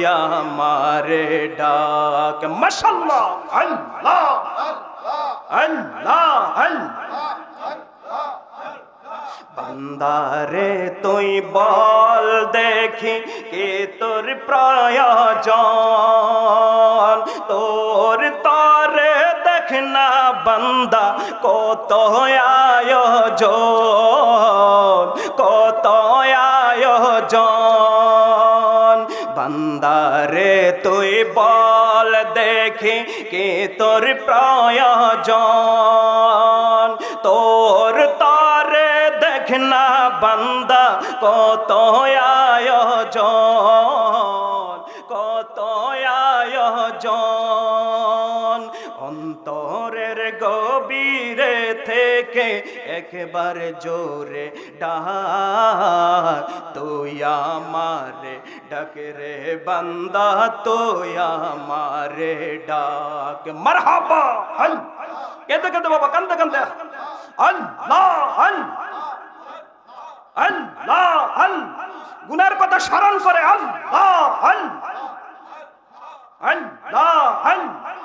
আমারে ডাক। মাশাআল্লাহ, আল্লাহ আল্লাহ আল্লাহ। বান্দারে তুই বল দেখি কে তোর প্রয়োজন, তোর তরে দেখ না বান্দা কত আয়োজন, কত আয়োজন। বান্দারে তুই বল দেখি কে তোর প্রয়োজন, তোর তরে দেখ না বান্দা কত আয়োজন, কত আয়োজন। অন্তরের গভীরে থেকে একবার জোরে ডাক, তুই আমারে ডাক রে বান্দা, তুই আমারে ডাক। মারহাবা, কেঁদে কেঁদে বাবা, কান্দে কান্দে আল্লাহ আল্লাহ আল্লাহ, গুনার কথা স্মরণ করে আল্লাহ আল্লাহ আল্লাহ।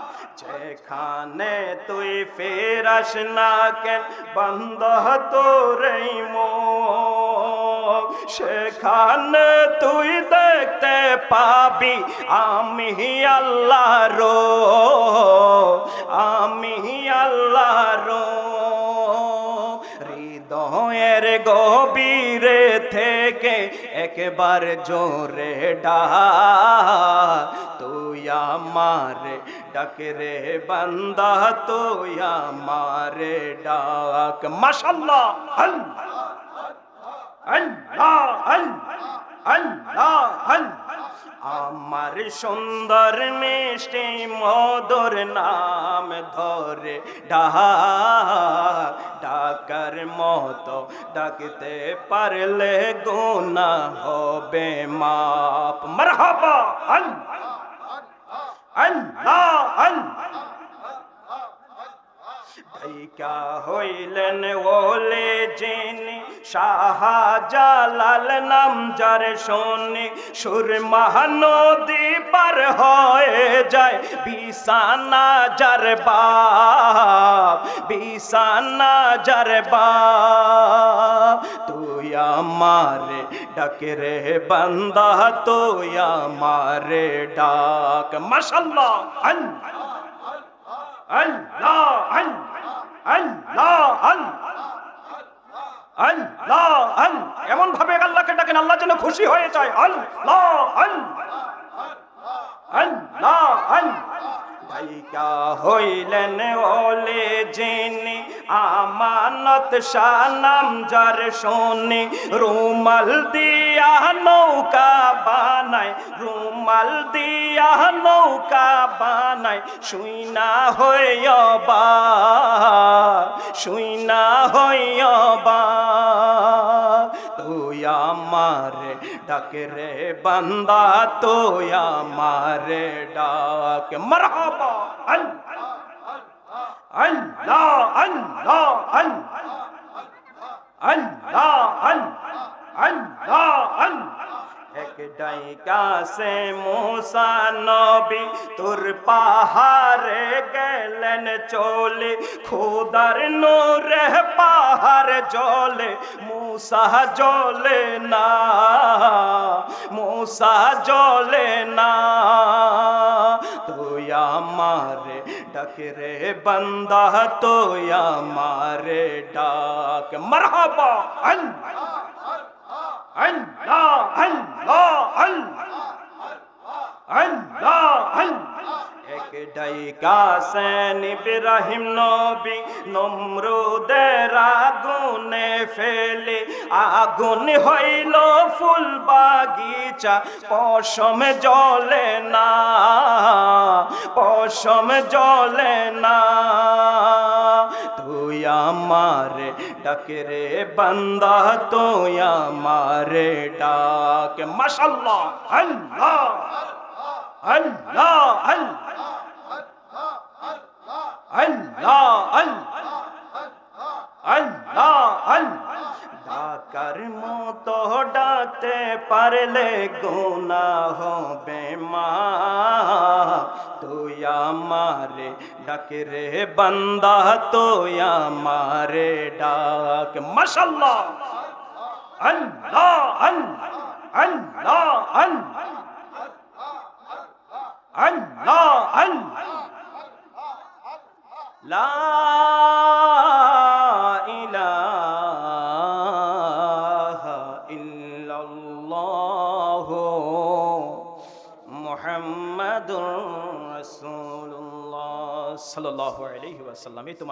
যেখানে তুই ফেরাস না কেন বান্দা তোর মুখ, সেখানে তুই দেখতে পাবি আমি আল্লাহর, আমি আল্লাহর। হৃদয়ের গভীরে থেকে একবার জোরে ডাক, তুই আমারে ডাক রে বান্দা, তুই আমারে ডাক। মাশাআল্লাহ, আল্লাহ আল্লাহ আল্লাহ আল্লাহ। আমার সুন্দর মিষ্টি মধুর নাম ধরে ডাক, ডাকার মতো ডাকতে পারলে গুনাহ হবে মাপ। মারহাবা, আল্লাহ আল্লাহ আল্লাহ। ডাইকা হইলেন ওলে যিনি শাহজালাল নাম যার শুনি, সুরমা নদী পার হয়ে যায় বিছানা যার বাপ, বিছানা যার বাপ। তুই আমারে ডাক রে বান্দা, তুই আমারে ডাক। মাশাআল্লাহ, আল্লাহ আল্লাহ আল্লাহ আল্লাহ আল্লাহ। এমন ভাবে আল্লাহকে ডাকেন আল্লাহ যেন খুশি হয়ে যায়। আল্লাহ আল্লাহ আল্লাহ। ডাইকা হইলেন ওলে যিনি আমানত শাহ নাম যার শুনি, রুমাল দিয়া নৌকা বানায়, রুমাল দিয়া নৌকা বানায়, শুইনা হইবা, শুইনা হইবা। তুই আমারে ডাক রে বান্দা, তুই আমারে ডাক। মারহাবা, আল্লাহ আল্লাহ আল্লাহ আল্লাহ আল্লাহ আল্লাহ। এক ডাইকা সে মুসা নবী তোর পাহাড়ে গেলেন চলে, খোদার নূরে পাহাড় জ্বলে, মুসা জ্বলে না, মুসা জ্বলে না। তুই আমারে ডাক রে বান্দা, তুই আমারে ডাক। মারহাবা, আল্লাহ আল্লাহ আল্লাহ আল্লাহ আল্লাহ। এক ডাইকা সেন ইব্রাহিম নবী নমরুদের আগুনে ফেলে, আগুন হইল ফুল বাগিচা, পশম জ্বলে না, পশম জ্বলে না। তুই আমারে ডাক রে বান্দা, তুই আমারে ডাক। মাশাআল্লাহ, আল্লাহ আল্লাহ আল্লাহ আল্লাহ আল্লাহ আল্লাহ। ডাকার মতো ডাকতে পারলে গুনাহ হবে মা তুই আমারে ডাক রে বান্দা তুই আমারে ডাক মাশাআল্লাহ আল্লাহ আল্লাহ আল্লাহ আল্লাহ আল্লাহ লা ইলাহা ইল্লাল্লাহ মুহাম্মাদুর রাসূলুল্লাহ সাল্লাল্লাহু আলাইহি ওয়াসাল্লাম। এই তোমার